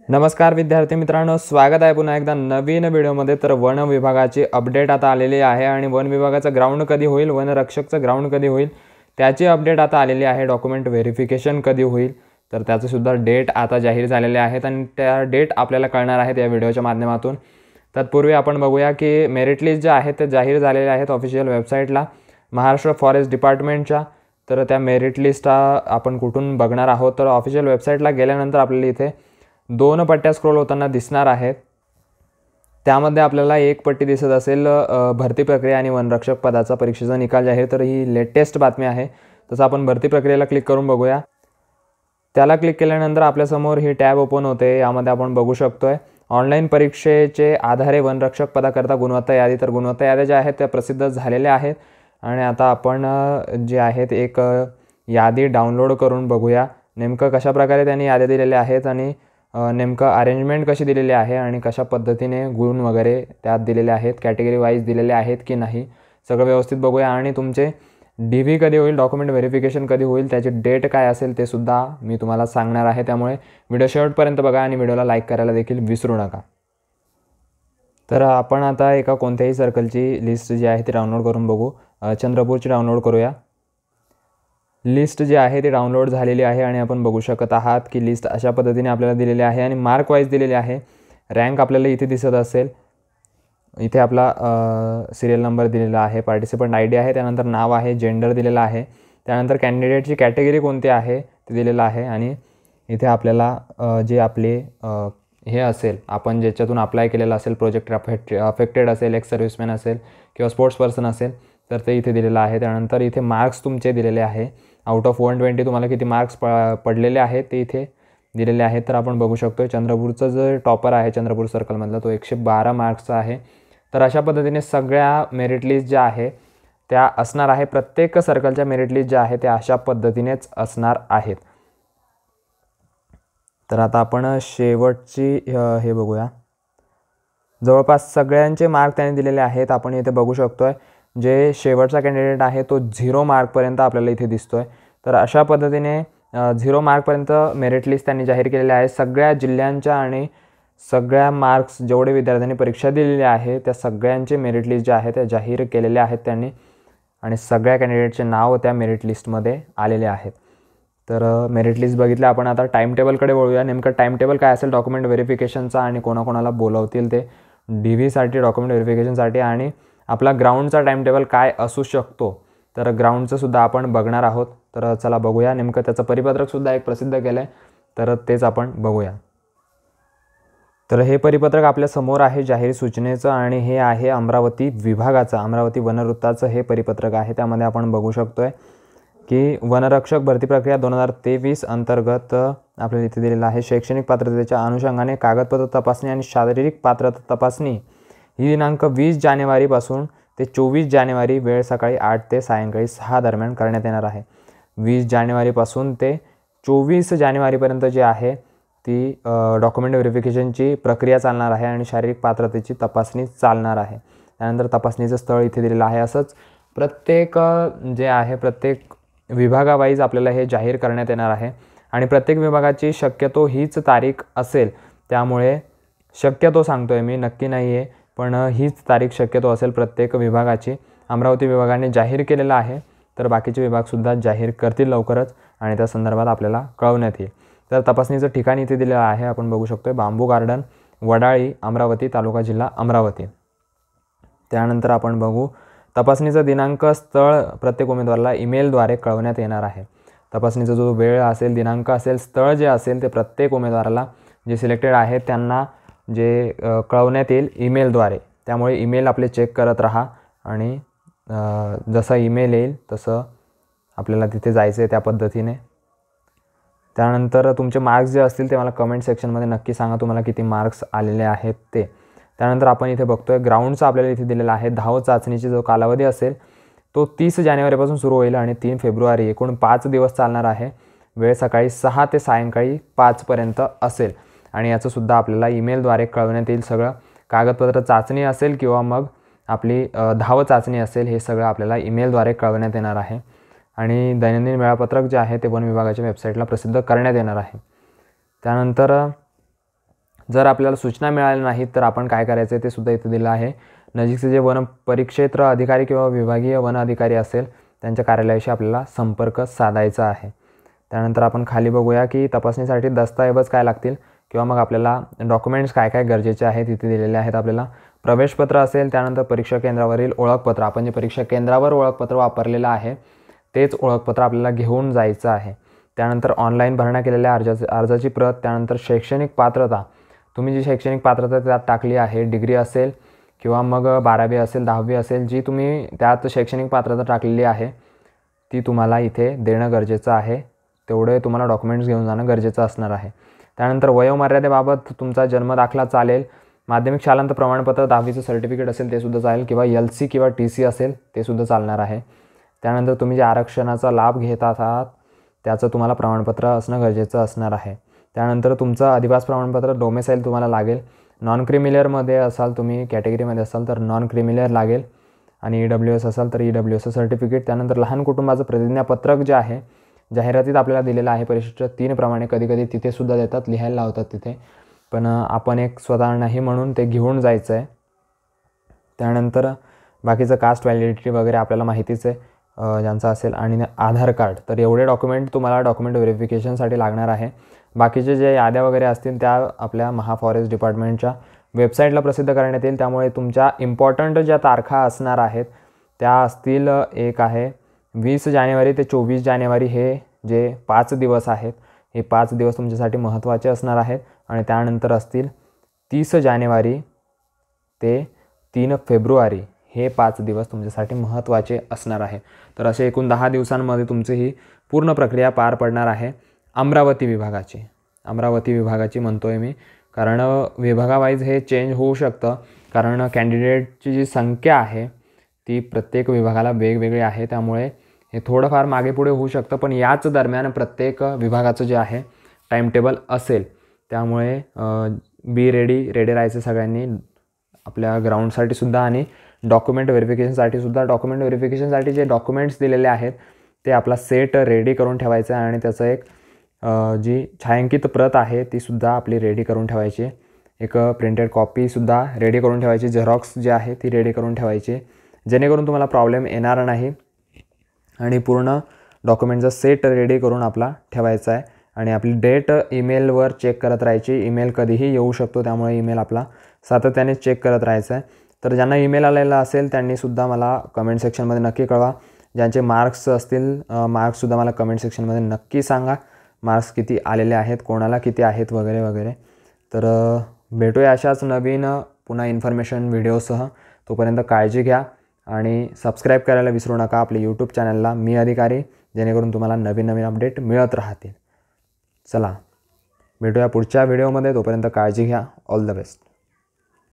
नमस्कार विद्यार्थी मित्रांनो, स्वागत आहे पुन्हा एकदा नवीन व्हिडिओमध्ये। तर वन विभागाची अपडेट आता आलेली आहे आणि वन विभागाचं ग्राउंड कधी होईल, वन रक्षकचं ग्राउंड कधी होईल त्याची अपडेट आता आलेली आहे। डॉक्युमेंट व्हेरिफिकेशन कधी होईल तर त्याचे सुद्धा डेट आता जाहीर झालेले आहेत आणि त्या डेट आपल्याला कळणार आहेत या व्हिडिओच्या माध्यमातून। तत्पूर्वी आपण बघूया की मेरिट लिस्ट जे आहेत ते जाहीर झालेले आहेत ऑफिशियल वेबसाईटला महाराष्ट्र फॉरेस्ट डिपार्टमेंटच्या। तर त्या मेरिट लिस्ट आपण कुठून बघणार आहोत तर ऑफिशियल वेबसाईटला गेल्यानंतर आपल्याला इथे दोन पट्ट्या स्क्रॉल होताना दिसणार आहेत। त्यामध्ये आपल्याला एक पट्टी दिसत असेल भरती प्रक्रिया आणि वनरक्षक पदाचा परीक्षेचा निकाल जाहीर। तर ही लेटेस्ट बातमी आहे। तसं आपण भरती प्रक्रियेला क्लिक करून बघूया। त्याला क्लिक केल्यानंतर आपल्यासमोर ही टॅब ओपन होते। यामध्ये आपण बघू शकतोय ऑनलाईन परीक्षेचे आधारे वनरक्षक पदाकरता गुणवत्ता यादी। तर गुणवत्ता याद्या ज्या आहेत त्या प्रसिद्ध झालेल्या आहेत आणि आता आपण जे आहेत एक यादी डाउनलोड करून बघूया नेमकं कशा प्रकारे त्यांनी याद्या दिलेल्या आहेत आणि नेमकं अरेंजमेंट कशी दिलेली आहे आणि कशा पद्धतीने गुण वगैरे त्यात दिलेले आहेत, कॅटेगरी वाईज दिलेले आहेत की नाही, सगळं व्यवस्थित बघूया। आणि तुमचे DV कधी होईल, डॉक्युमेंट व्हेरिफिकेशन कधी होईल, त्याची डेट काय असेल ते सुद्धा मी तुम्हाला सांगणार आहे। त्यामुळे व्हिडिओ शेवटपर्यंत बघा आणि व्हिडिओला लाईक करायला देखील विसरू नका। तर आपण आता एका कोणत्याही सर्कलची लिस्ट जी आहे ती डाउनलोड करून बघू। चंद्रपूरची डाउनलोड करूया। लिस्ट जी आहे ती डाउनलोड झालेली आहे आणि आपण बघू शकत आहात की लिस्ट अशा पद्धतीने आपल्याला दिलेली आहे आणि मार्क वाईज दिलेली आहे। रँक आपल्याला इथे दिसत असेल, इथे आपला सिरियल नंबर दिलेला आहे, पार्टिसिपंट ID आहे, त्यानंतर नाव आहे, जेंडर दिलेला आहे, त्यानंतर कॅन्डिडेटची कॅटेगरी कोणती आहे ते दिलेलं आहे आणि इथे आपल्याला जे आपले हे असेल आपण ज्याच्यातून अप्लाय केलेलं असेल, प्रोजेक्ट अफेक्टेड असेल, एक्स सर्व्हिसमॅन असेल किंवा स्पोर्ट्स पर्सन असेल तर ते इथे दिलेलं आहे। त्यानंतर इथे मार्क्स तुमचे दिलेले आहे, आउट ऑफ 120 तुम्हाला किती मार्क्स पडलेले आहेत ते इथे दिलेले आहेत। तर आपण बघू शकतो चंद्रपूरचं जे टॉपर आहे चंद्रपूर सर्कलमधला तो 112 मार्क्सचा आहे। तर अशा पद्धतीने सगळ्या मेरिट लिस्ट ज्या आहे त्या असणार आहे। प्रत्येक सर्कलच्या मेरिट लिस्ट ज्या आहे त्या अशा पद्धतीनेच असणार आहेत। तर आता आपण शेवटची हे बघूया। जवळपास सगळ्यांचे मार्क त्यांनी दिलेले आहेत। आपण इथे बघू शकतोय जे शेवटचा कॅन्डिडेट आहे तो 0 मार्कपर्यंत आपल्याला इथे दिसतोय। तर अशा पद्धतीने 0 मार्कपर्यंत मेरिट लिस्ट त्यांनी जाहीर केलेल्या आहे। सगळ्या जिल्ह्यांच्या आणि सगळ्या मार्क्स जेवढे विद्यार्थ्यांनी परीक्षा दिलेली आहे त्या सगळ्यांचे मेरिट लिस्ट जे आहे त्या जाहीर केलेले आहेत त्यांनी आणि सगळ्या कॅन्डिडेटचे नाव त्या मेरिट लिस्टमध्ये आलेले आहेत। तर मेरिट लिस्ट बघितलं आपण आता टाइम टेबलकडे वळूया। नेमकं टाइम टेबल काय असेल डॉक्युमेंट व्हेरिफिकेशनचा आणि कोणाकोणाला बोलवतील ते DVसाठी, डॉक्युमेंट व्हेरिफिकेशनसाठी आणि आपला ग्राउंडचा टाइम टेबल काय असू शकतो तर ग्राउंडचं सुद्धा आपण बघणार आहोत। तर चला बघूया, नेमकं त्याचं परिपत्रक सुद्धा एक प्रसिद्ध केलं आहे तर तेच आपण बघूया। तर हे परिपत्रक आपल्या समोर आहे जाहीर सूचनेचं आणि हे आहे अमरावती विभागाचं, अमरावती वनवृत्ताचं हे परिपत्रक आहे। त्यामध्ये आपण बघू शकतोय की वनरक्षक भरती प्रक्रिया 2023 अंतर्गत आपल्याला इथे दिलेलं आहे शैक्षणिक पात्रतेच्या अनुषंगाने कागदपत्र तपासणी आणि शारीरिक पात्रता तपासणी ही दिनांक 20 जानेवारीपासून ते 24 जानेवारी वेळ सकाळी 8 ते सायंकाळी 6 दरम्यान करण्यात येणार आहे। 20 जानेवारीपासून ते 24 जानेवारीपर्यंत जे आहे ती डॉक्युमेंट व्हेरिफिकेशनची प्रक्रिया चालणार आहे आणि शारीरिक पात्रतेची तपासणी चालणार आहे। त्यानंतर तपासणीचं स्थळ इथे दिलेलं आहे। असंच प्रत्येक जे आहे प्रत्येक विभागावाईज आपल्याला हे जाहीर करण्यात येणार आहे आणि प्रत्येक विभागाची शक्यतो हीच तारीख असेल। त्यामुळे शक्यतो सांगतोय मी, नक्की नाही आहे, पण हीच तारीख शक्यतो असेल प्रत्येक विभागाची। अमरावती विभागाने जाहीर केलेलं आहे तर बाकीचे विभागसुद्धा जाहीर करतील लवकरच आणि त्या संदर्भात आपल्याला कळवण्यात येईल। तर तपासणीचं ठिकाण इथे दिलेलं आहे, आपण बघू शकतोय बांबू गार्डन, वडाळी, अमरावती, तालुका जिल्हा अमरावती। त्यानंतर आपण बघू तपासणीचा दिनांक, स्थळ प्रत्येक उमेदवाराला ईमेलद्वारे कळवण्यात येणार आहे। तपासणीचा जो वेळ असेल, दिनांक असेल, स्थळ जे असेल ते प्रत्येक उमेदवाराला जे सिलेक्टेड आहेत त्यांना जे कळवण्यात येईल ईमेलद्वारे। त्यामुळे ईमेल आपले चेक करत राहा आणि जसा ईमेल येईल तसं आपल्याला तिथे जायचं आहे त्या पद्धतीने। त्यानंतर तुमचे मार्क्स जे असतील ते मला कमेंट सेक्शनमध्ये नक्की सांगा तुम्हाला किती मार्क्स आलेले आहेत ते। त्यानंतर आपण इथे बघतोय ग्राउंडचा आपल्याला इथे दिलेला आहे। धाव चाचणीची जो कालावधी असेल तो 30 जानेवारीपासून सुरू होईल आणि 3 फेब्रुवारी एकूण 5 दिवस चालणार आहे। वेळ सकाळी 6 ते सायंकाळी 5 पर्यंत असेल आणि याचं सुद्धा आपल्याला ईमेलद्वारे कळवण्यात येईल। सगळं कागदपत्र चाचणी असेल किंवा मग आपली धाव चाचणी असेल हे सगळं आपल्याला ईमेलद्वारे कळवण्यात येणार आहे आणि दैनंदिन वेळापत्रक जे आहे ते वन विभागाच्या वेबसाईटला प्रसिद्ध करण्यात येणार आहे। त्यानंतर जर आपल्याला सूचना मिळाल्या नाहीत तर आपण काय करायचं ते सुद्धा इथे दिलं आहे. नजीकचे जे वन परिक्षेत्र अधिकारी किंवा विभागीय वन अधिकारी असेल त्यांच्या कार्यालयाशी आपल्याला संपर्क साधायचा आहे. त्यानंतर आपण खाली बघूया की तपासणीसाठी दस्तऐवज काय लागतील किंवा मग आपल्याला डॉक्युमेंट्स काय काय गरजेचे आहेत इथे दिलेले आहेत. आपल्याला प्रवेशपत्र असेल, त्यानंतर परीक्षा केंद्रावरील ओळखपत्र, आपण जे परीक्षा केंद्रावर ओळखपत्र वापरलेलं आहे तेच ओळखपत्र आपल्याला घेऊन जायचं आहे. त्यानंतर ऑनलाईन भरणा केलेल्या अर्जाची प्रत, त्यानंतर शैक्षणिक पात्रता, तुम्ही जी शैक्षणिक पात्रता त्यात टाकली आहे, डिग्री असेल किंवा मग 12वी असेल, 10वी असेल, जी तुम्ही त्यात शैक्षणिक पात्रता टाकलेली आहे ती तुम्हाला इथे देणं गरजेचं आहे. तेवढे तुम्हाला डॉक्युमेंट्स घेऊन जाणं गरजेचं असणार आहे. त्यानंतर वयोमर्यादेबाबत तुमचा जन्मदाखला चालेल, माध्यमिक शालांत प्रमाणपत्र, 10वीचं सर्टिफिकेट असेल ते सुद्धा चालेल, किंवा LC किंवा TC असेल ते सुद्धा चालणार आहे. त्यानंतर तुम्ही जे आरक्षणाचा लाभ घेत आहात त्याचं तुम्हाला प्रमाणपत्र असणं गरजेचं असणार आहे. त्यानंतर तुमचं अधिवास प्रमाणपत्र, डोमेसाईल तुम्हाला लागेल. नॉन क्रिमिलियरमध्ये असाल, तुम्ही कॅटेगरीमध्ये असाल तर नॉन क्रिमिलियर लागेल, आणि EWS असाल तर EWS सर्टिफिकेट. त्यानंतर लहान कुटुंबाचं प्रतिज्ञापत्रक जे आहे जाहिरातीत आपल्याला दिलेलं आहे परिशिष्ट 3 प्रमाणे, कधी तिथे सुद्धा देतात, लिहायला लावतात तिथे, पण आपण एक स्वतः नाही म्हणून ते घेऊन जायचं आहे. त्यानंतर बाकीचं कास्ट व्हॅलिडिटी वगैरे आपल्याला माहितीच आहे ज्यांचं असेल, आणि आधार कार्ड. तर एवढे डॉक्युमेंट तुम्हाला डॉक्युमेंट व्हेरिफिकेशनसाठी लागणार आहे. बाकीचे जे याद्या वगैरे असतील त्या आपल्या फॉरेस्ट डिपार्टमेंटच्या वेबसाईटला प्रसिद्ध करण्यात येईल. त्यामुळे तुमच्या इम्पॉर्टंट ज्या तारखा असणार आहेत त्या असतील, एक आहे 20 जानेवारी ते 24 जानेवारी, हे जे 5 दिवस आहेत हे 5 दिवस तुमच्यासाठी महत्त्वाचे असणार आहेत. आणि त्यानंतर असतील 30 जानेवारी ते 3 फेब्रुवारी, हे 5 दिवस तुमच्यासाठी महत्त्वाचे असणार आहे. तर असे एकूण 10 दिवसांमध्ये तुमची ही पूर्ण प्रक्रिया पार पडणार आहे. अमरावती विभागाची म्हणतोय मी, कारण विभागावाईज हे चेंज होऊ शकतं, कारण कॅन्डिडेटची जी संख्या आहे ती प्रत्येक विभागाला वेगवेगळी आहे. त्यामुळे हे थोडंफार मागे पुढे होऊ शकतं, पण याच दरम्यान प्रत्येक विभागाचं जे आहे टाईमटेबल असेल. त्यामुळे बी रेडी राहायचं सगळ्यांनी आपल्या ग्राउंडसाठी सुद्धा आणि डॉक्युमेंट व्हेरिफिकेशनसाठी जे डॉक्युमेंट्स दिलेले आहेत ते आपला सेट रेडी करून ठेवायचं आहे, आणि त्याचं एक जी छायांकित प्रत आहे ती सुद्धा आपली रेडी करून ठेवायची. एक प्रिंटेड कॉपीसुद्धा रेडी करून ठेवायची, झेरॉक्स जी आहे ती रेडी करून ठेवायची, जेणेकरून तुम्हाला प्रॉब्लेम येणार नाही. आणि पूर्ण डॉक्युमेंटचा सेट रेडी करून आपला ठेवायचा आहे. आणि आपली डेट ईमेलवर चेक करत राहायची. ईमेल कधीही येऊ शकतो, त्यामुळे ईमेल आपला सातत्याने चेक करत राहायचा आहे. तर ज्यांना ईमेल आलेला असेल त्यांनीसुद्धा मला कमेंट सेक्शनमध्ये नक्की कळवा. ज्यांचे मार्क्स असतील, मार्क्ससुद्धा मला कमेंट सेक्शनमध्ये नक्की सांगा, मार्क्स किती आलेले आहेत, कोणाला किती आहेत वगैरे वगैरे. तर भेटूया अशाच नवीन पुन्हा इन्फॉर्मेशन व्हिडिओसह. तोपर्यंत काळजी घ्या आणि सबस्क्राईब करायला विसरू नका आपल्या यूट्यूब चॅनलला मी अधिकारी, जेणेकरून तुम्हाला नवीन अपडेट मिळत राहतील. चला भेटूया पुढच्या व्हिडिओमध्ये. तोपर्यंत काळजी घ्या. All the best.